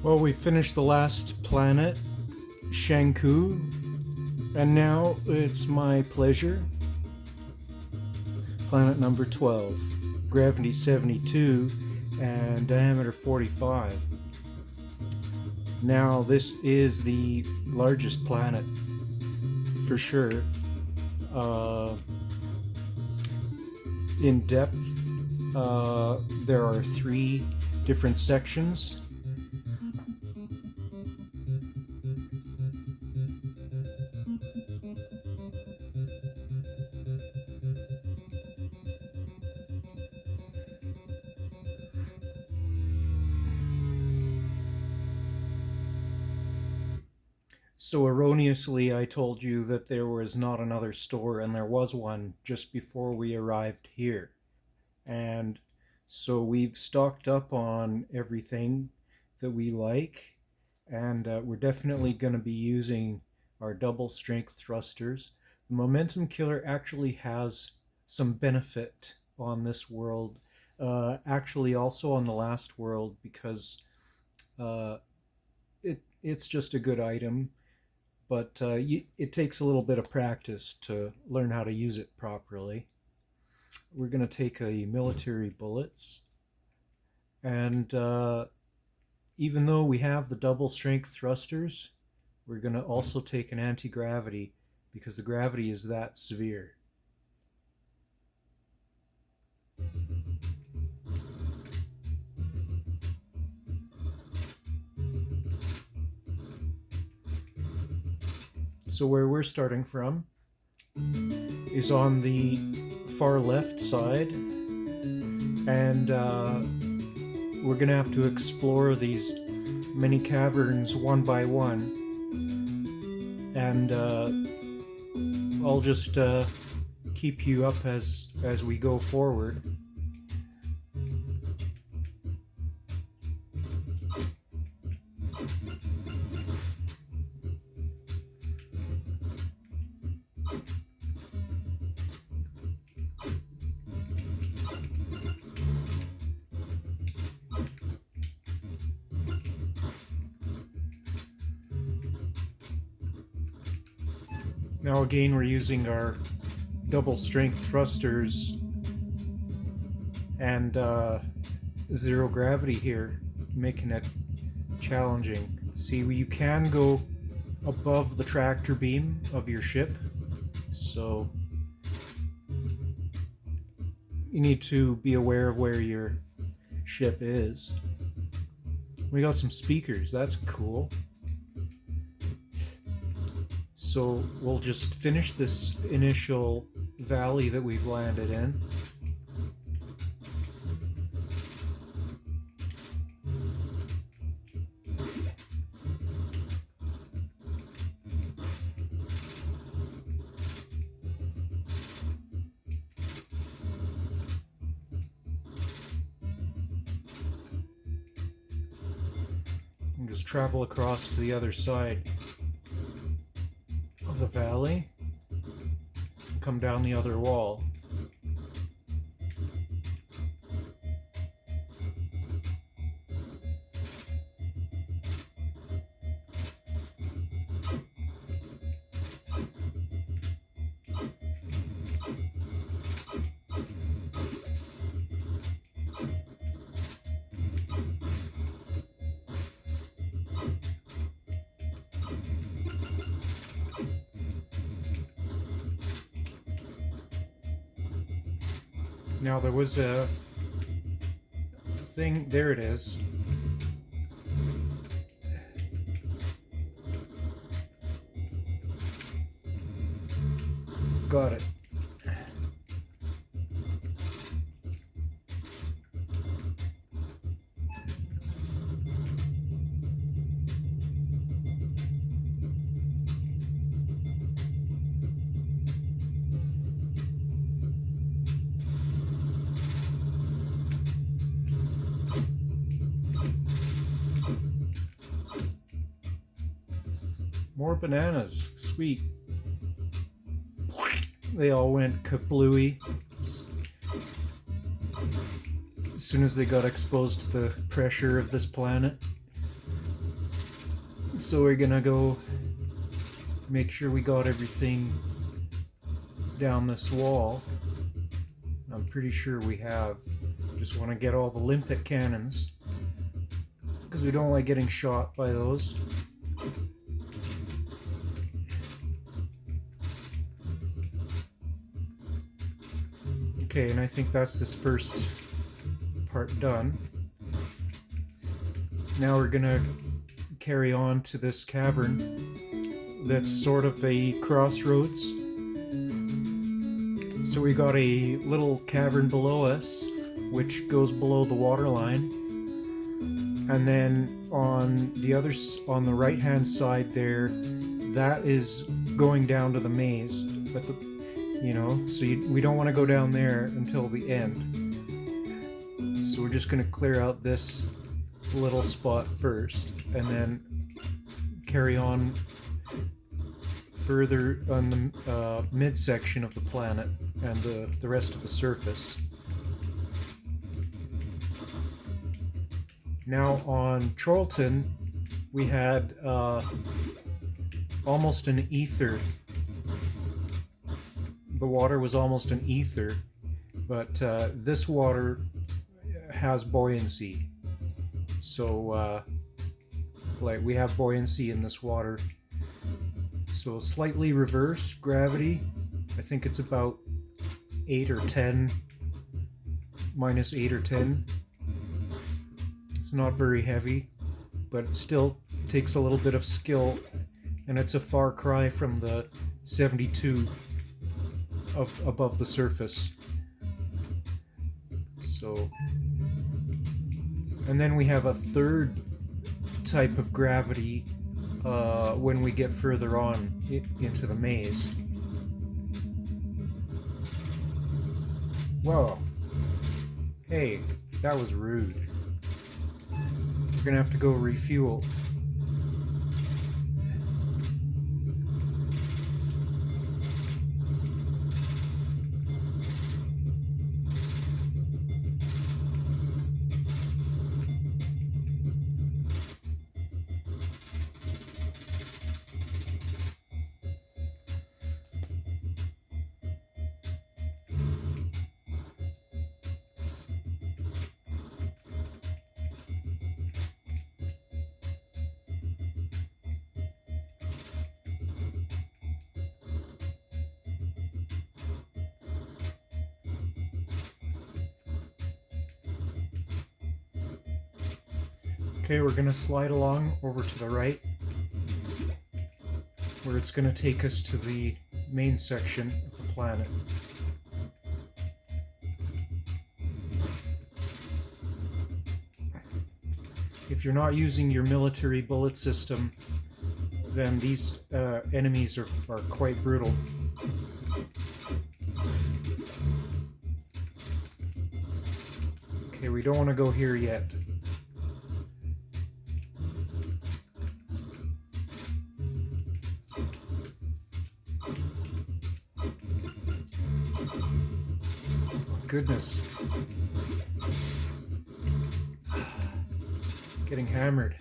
Well, we finished the last planet, Shanku, and now it's my pleasure. Planet number 12, gravity 72 and diameter 45. Now, this is the largest planet for sure. In depth, there are 3 different sections. So erroneously, I told you that there was not another store, and there was one just before we arrived here. And so we've stocked up on everything that we like, and we're definitely going to be using our double strength thrusters. The momentum killer actually has some benefit on this world, actually also on the last world, because it's just a good item. But it takes a little bit of practice to learn how to use it properly. We're going to take a military bullets, and even though we have the double strength thrusters, we're going to also take an anti-gravity because the gravity is that severe. So where we're starting from is on the far left side, and we're gonna have to explore these many caverns one by one, and I'll just keep you up as we go forward. Now again, we're using our double strength thrusters and zero gravity here, making it challenging. See, you can go above the tractor beam of your ship, so you need to be aware of where your ship is. We got some speakers, that's cool. So we'll just finish this initial valley that we've landed in. And just travel across to the other side of the valley and come down the other wall. Now there was a thing, there it is. Got it. More bananas. Sweet. They all went kablooey as soon as they got exposed to the pressure of this planet. So we're gonna go make sure we got everything down this wall. I'm pretty sure we have. Just want to get all the limpet cannons because we don't like getting shot by those. Okay, and I think that's this first part done. Now we're gonna carry on to this cavern that's sort of a crossroads. So we got a little cavern below us, which goes below the water line, and then on the right hand side there, that is going down to the maze. But we don't want to go down there until the end. So we're just going to clear out this little spot first, and then carry on further on the midsection of the planet and the rest of the surface. Now on Trollton, we had almost an ether. The water was almost an ether, but this water has buoyancy. So, we have buoyancy in this water. So slightly reverse gravity. I think it's about 8 or 10, minus 8 or 10. It's not very heavy, but it still takes a little bit of skill, and it's a far cry from the 72 of above the surface. So, and then we have a third type of gravity when we get further on into the maze. Whoa. Hey, that was rude. We're gonna have to go refuel. Okay, we're going to slide along over to the right, where it's going to take us to the main section of the planet. If you're not using your military bullet system, then these enemies are quite brutal. Okay, we don't want to go here yet. Goodness. Getting hammered.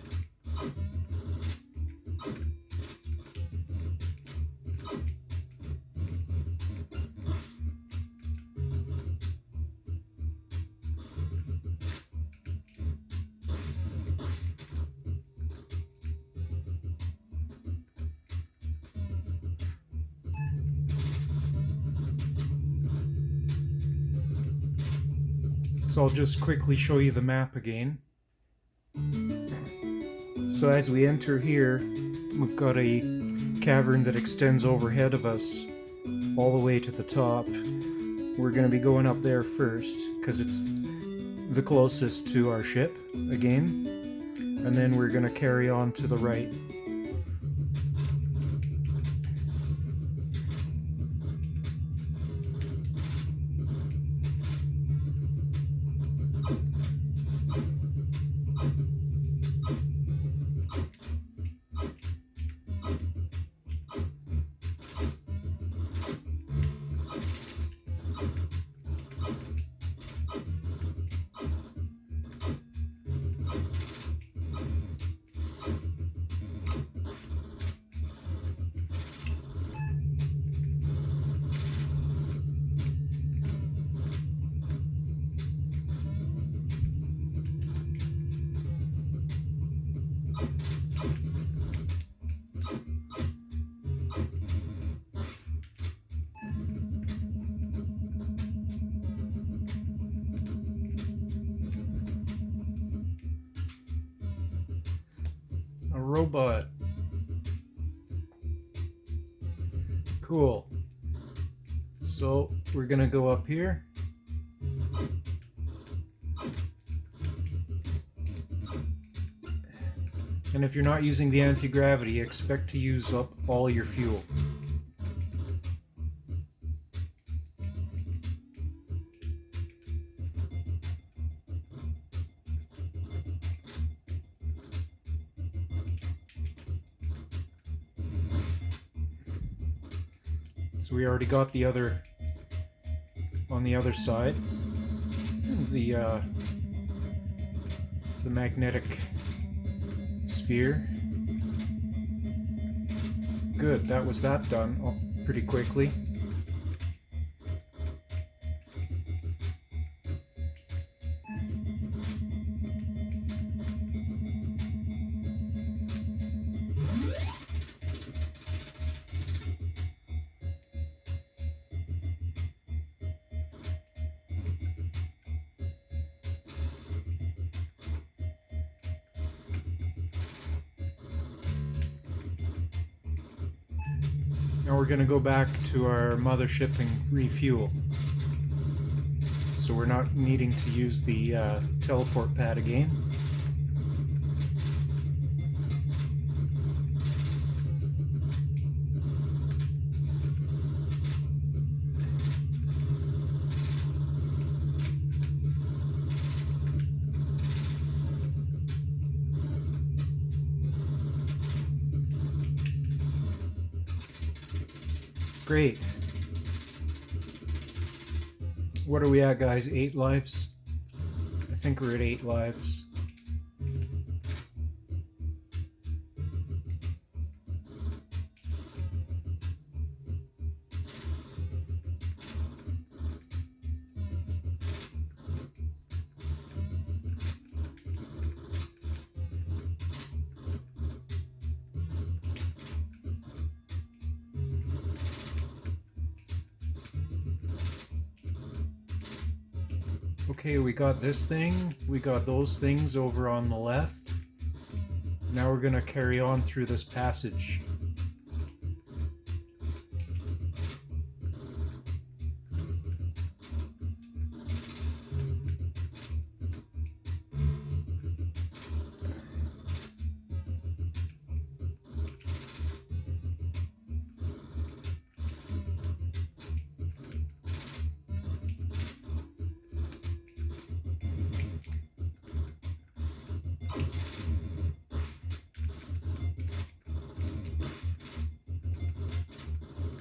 So I'll just quickly show you the map again. So as we enter here, we've got a cavern that extends overhead of us all the way to the top. We're going to be going up there first because it's the closest to our ship again, and then we're going to carry on to the right. robot. Cool. So we're gonna go up here. And if you're not using the anti-gravity, expect to use up all your fuel. So we already got the other on the other side. The magnetic sphere. Good, that was that done pretty quickly. Now we're going to go back to our mothership and refuel. So we're not needing to use the teleport pad again. Great. What are we at, guys? 8 lives? I think we're at 8 lives. Okay, we got this thing, we got those things over on the left. Now we're gonna carry on through this passage.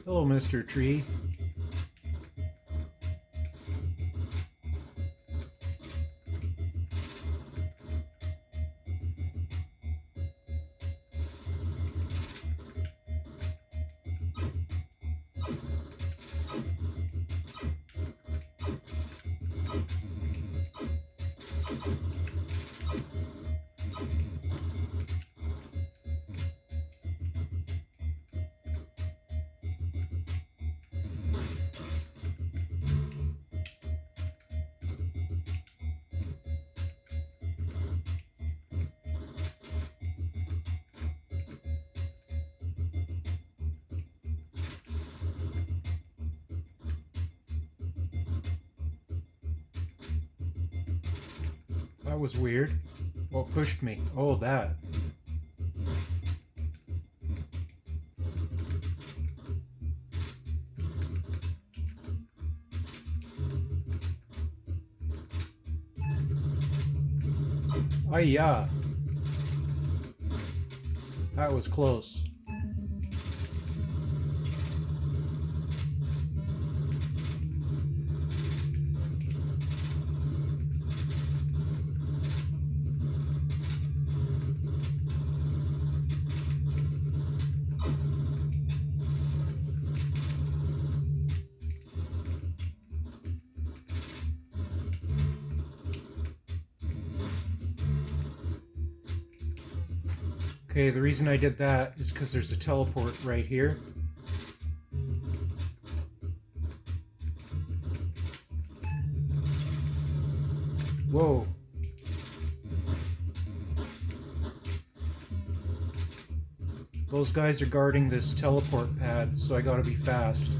Hello, Mr. Tree. That was weird. What pushed me? Oh, that. Ay-ya. That was close. Okay, the reason I did that is because there's a teleport right here. Whoa. Those guys are guarding this teleport pad, so I gotta be fast.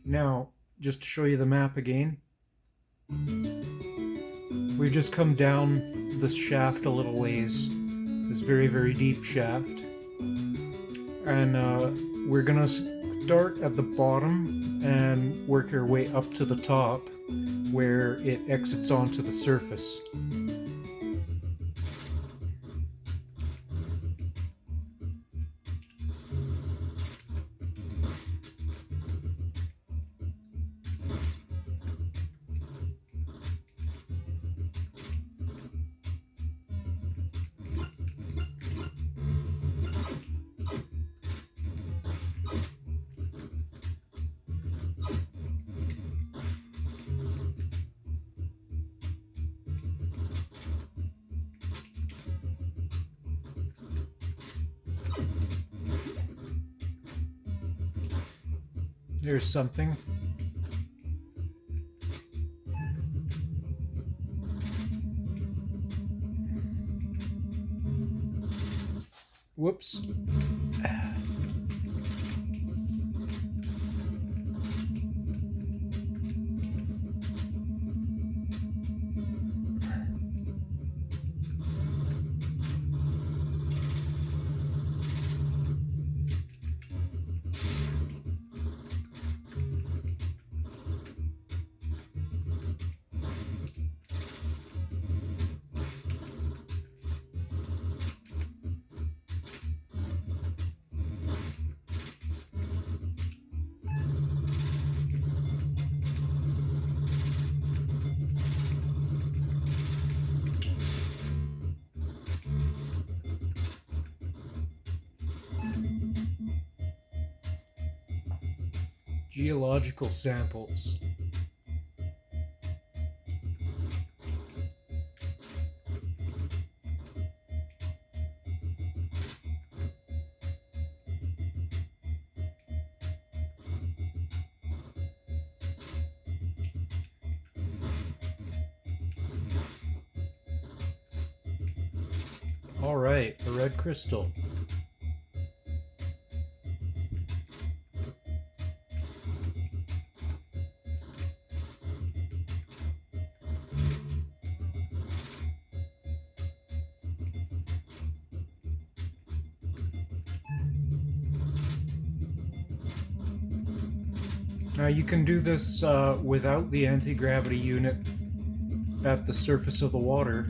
Now, just to show you the map again, we've just come down this shaft a little ways, this very, very deep shaft, and we're gonna start at the bottom and work our way up to the top where it exits onto the surface. There's something. Whoops. Geological samples. All right, a red crystal. Now you can do this without the anti-gravity unit at the surface of the water,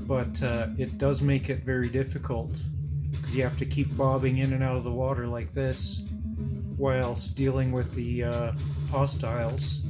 but it does make it very difficult. You have to keep bobbing in and out of the water like this whilst dealing with the hostiles.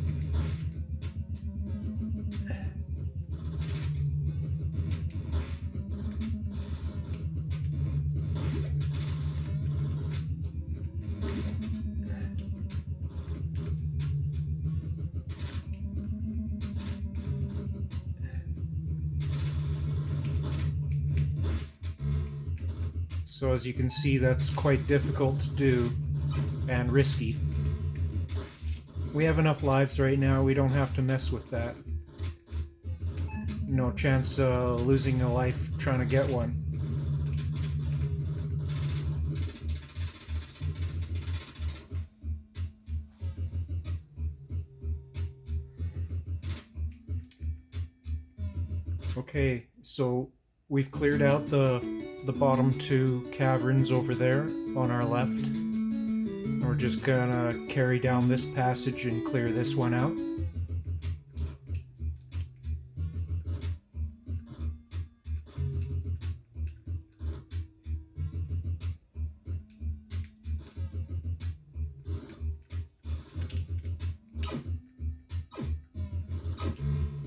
So as you can see, that's quite difficult to do and risky. We have enough lives right now, we don't have to mess with that. No chance losing a life trying to get one. Okay, so we've cleared out the bottom two caverns over there on our left. We're just gonna carry down this passage and clear this one out.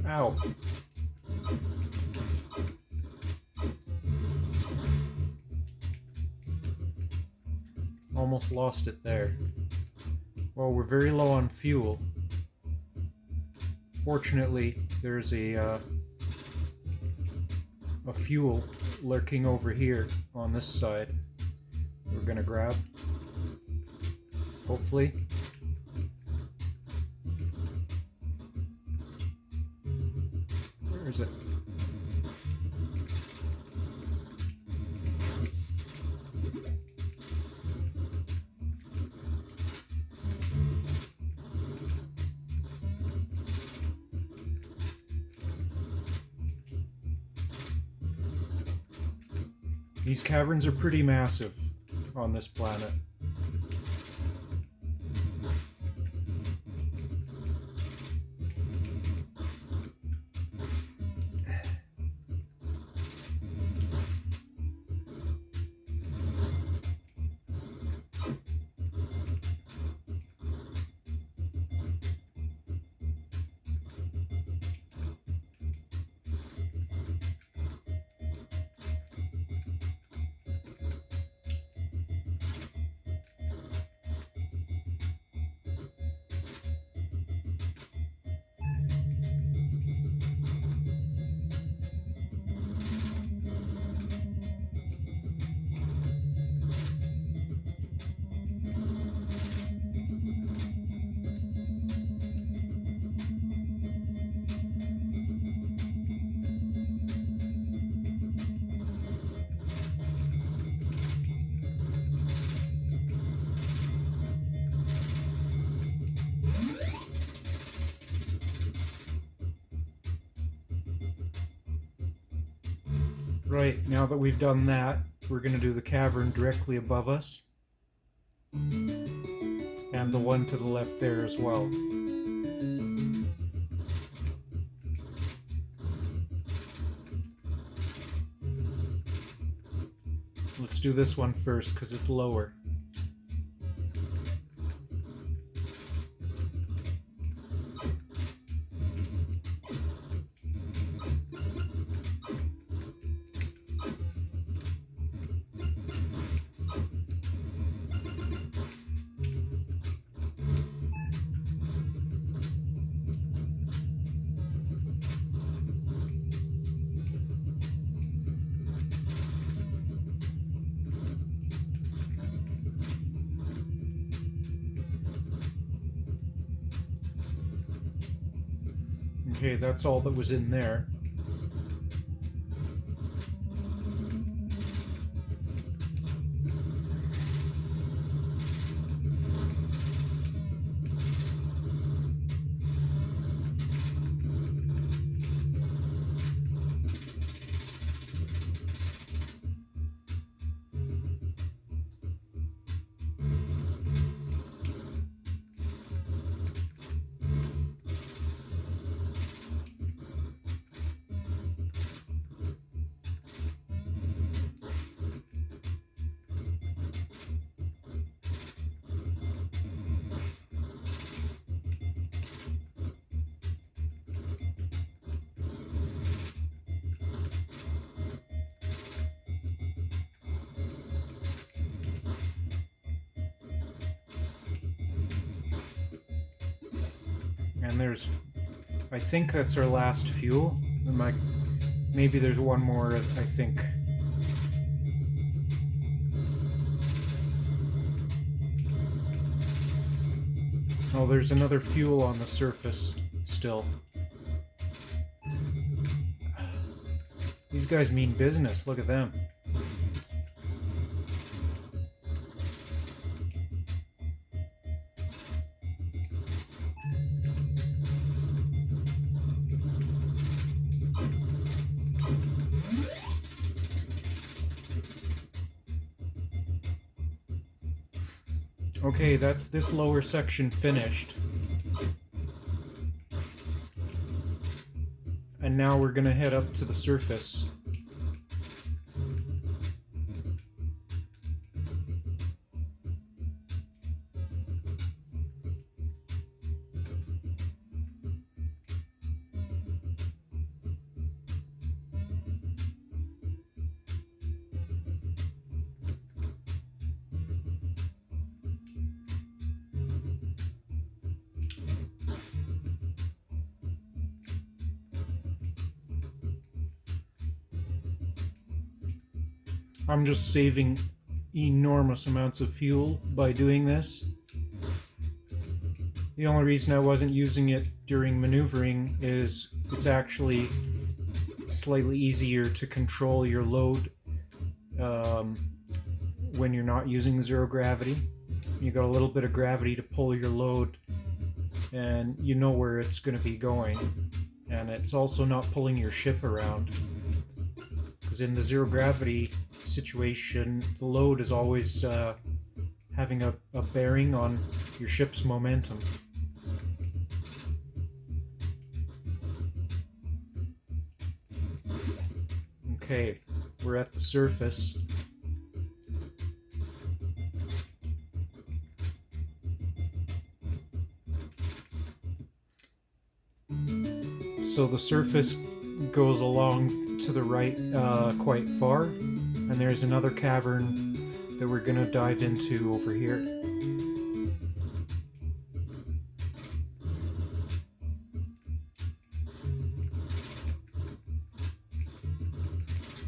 Ow. Almost lost it there. Well, we're very low on fuel. Fortunately, there's a fuel lurking over here on this side. We're gonna grab. hopefully. Where is it? These caverns are pretty massive on this planet. Right, now that we've done that, we're going to do the cavern directly above us. And the one to the left there as well. Let's do this one first because it's lower. Okay, that's all that was in there. And there's, I think that's our last fuel. Maybe there's one more, I think. Oh, there's another fuel on the surface still. These guys mean business, look at them. Okay, that's this lower section finished. And now we're gonna head up to the surface. I'm just saving enormous amounts of fuel by doing this. The only reason I wasn't using it during maneuvering is it's actually slightly easier to control your load um, when you're not using zero gravity. You got a little bit of gravity to pull your load, and you know where it's going to be going. And it's also not pulling your ship around, because in the zero gravity situation, the load is always having a bearing on your ship's momentum. Okay, we're at the surface. So the surface goes along to the right quite far, and there's another cavern that we're going to dive into over here.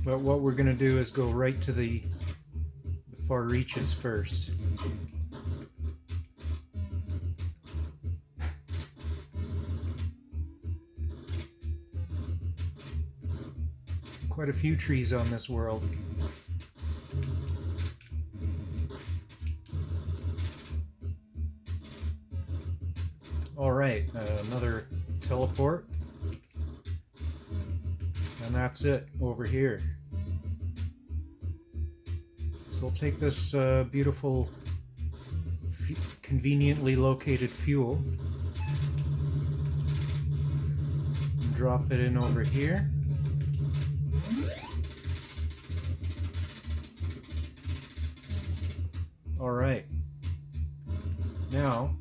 But what we're going to do is go right to the far reaches first. Quite a few trees on this world. Alright, another teleport. And that's it over here. So we'll take this beautiful, conveniently located fuel and drop it in over here. Alright. Now,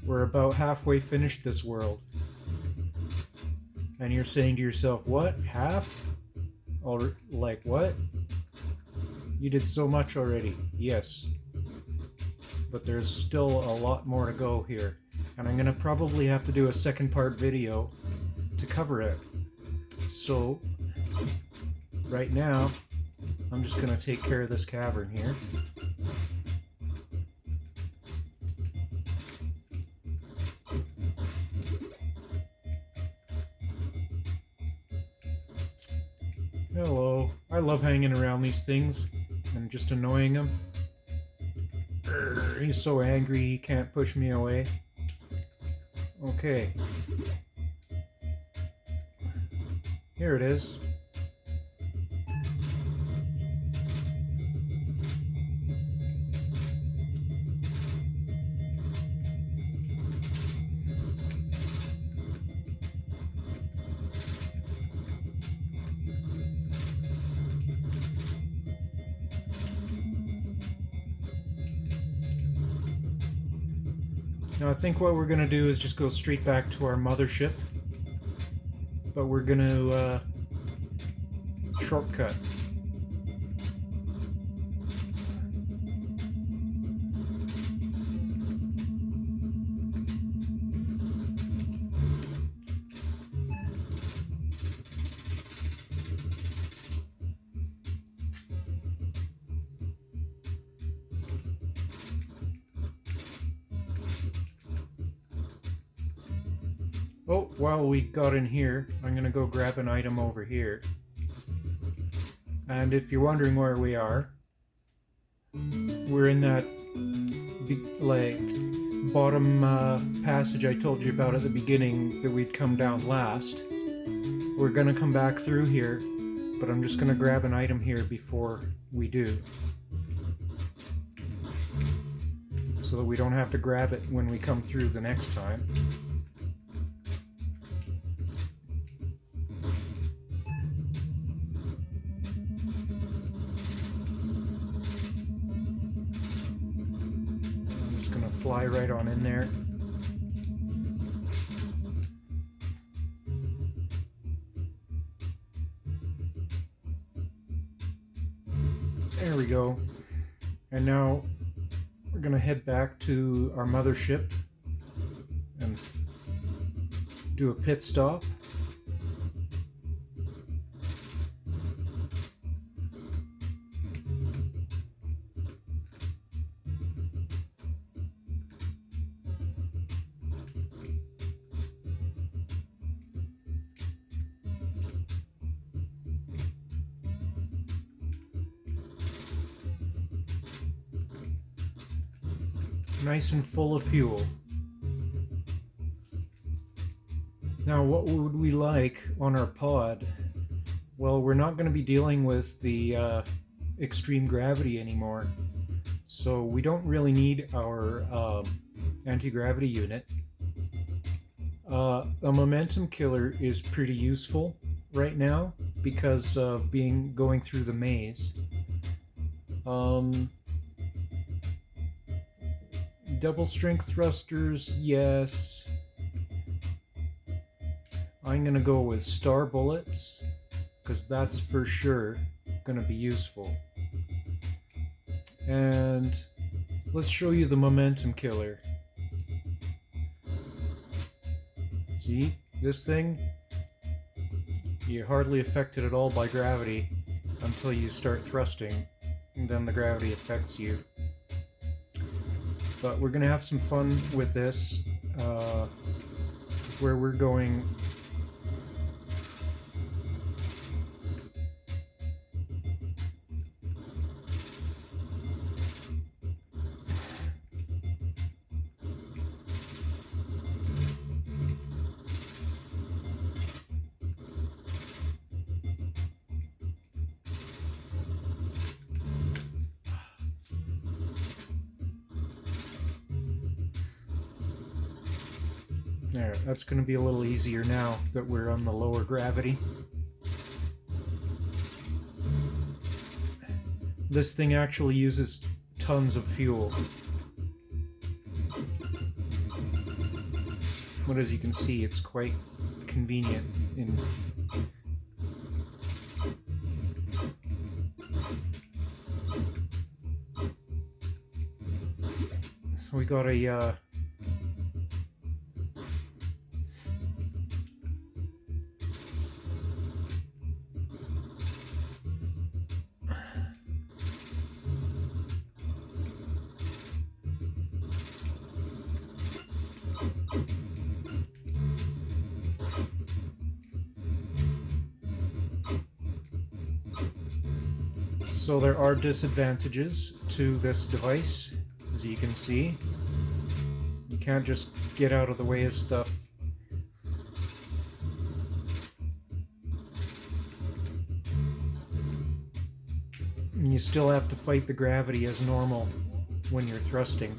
we're about halfway finished this world. And you're saying to yourself, what? Half? Or, like, what? You did so much already. Yes. But there's still a lot more to go here. And I'm going to probably have to do a second part video to cover it. So, right now, I'm just going to take care of this cavern here. Hello. I love hanging around these things and just annoying him. He's so angry he can't push me away. Okay. Here it is. Now I think what we're going to do is just go straight back to our mothership. But we're going to shortcut. Oh, while we got in here, I'm going to go grab an item over here. And if you're wondering where we are, we're in that like bottom passage I told you about at the beginning that we'd come down last. We're going to come back through here, but I'm just going to grab an item here before we do, so that we don't have to grab it when we come through the next time. Fly right on in there. There we go. And now we're going to head back to our mothership and do a pit stop. nice and full of fuel. Now, what would we like on our pod? Well, we're not going to be dealing with the extreme gravity anymore, so we don't really need our anti-gravity unit. A momentum killer is pretty useful right now because of going through the maze. Double strength thrusters, yes. I'm gonna go with star bullets because that's for sure gonna be useful. And let's show you the momentum killer. See, this thing, you're hardly affected at all by gravity until you start thrusting, and then the gravity affects you. But we're gonna have some fun with this. It's where we're going. There, that's going to be a little easier now that we're on the lower gravity. This thing actually uses tons of fuel. But as you can see, it's quite convenient in... So we got a So there are disadvantages to this device, as you can see. You can't just get out of the way of stuff. And you still have to fight the gravity as normal when you're thrusting.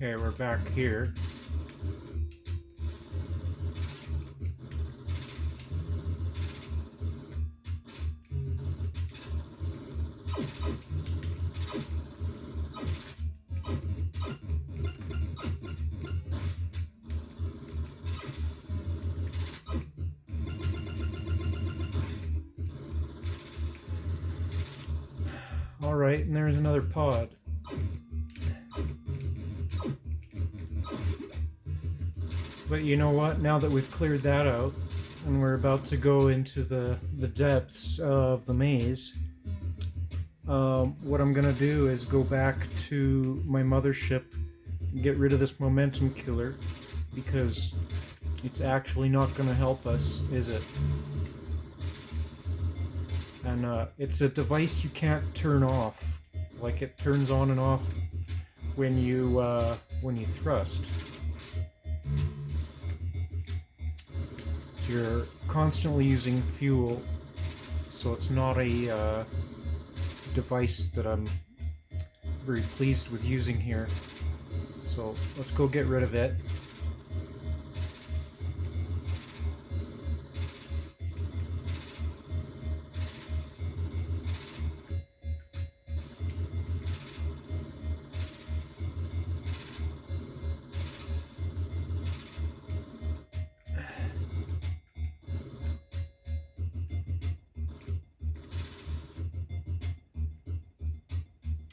Okay, we're back here. All right. Alright, and there's another pod. But you know what? Now that we've cleared that out, and we're about to go into the depths of the maze, what I'm gonna do is go back to my mothership and get rid of this momentum killer, because it's actually not gonna help us, is it? And it's a device you can't turn off. Like, it turns on and off when you thrust. So you're constantly using fuel, so it's not a device that I'm very pleased with using here. So let's go get rid of it.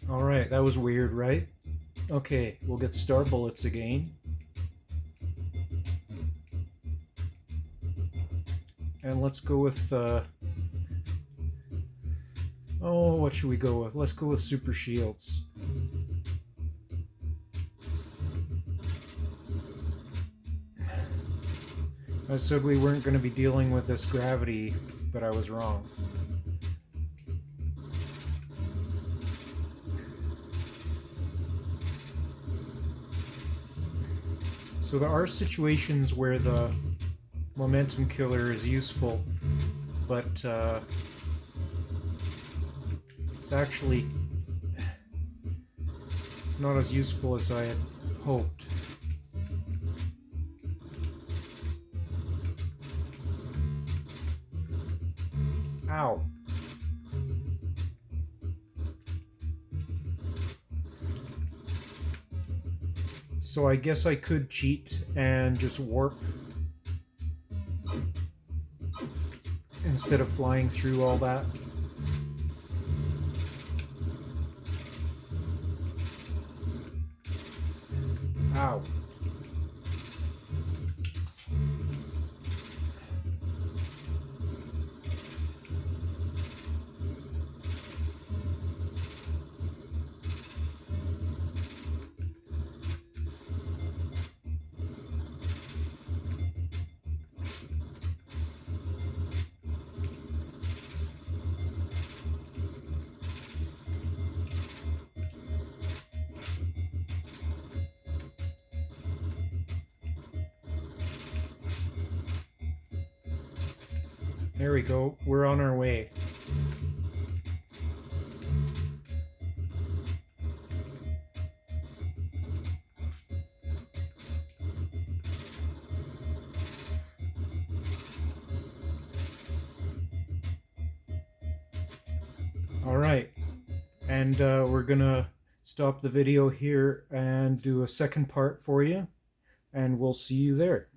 Alright, that was weird, right? Okay, we'll get star bullets again. And let's go with, oh, what should we go with? Let's go with super shields. I said we weren't going to be dealing with this gravity, but I was wrong. So there are situations where the momentum killer is useful, but it's actually not as useful as I had hoped. Ow. So I guess I could cheat and just warp instead of flying through all that. Ow. There we go. We're on our way. Alright, and we're gonna stop the video here and do a second part for you, and we'll see you there.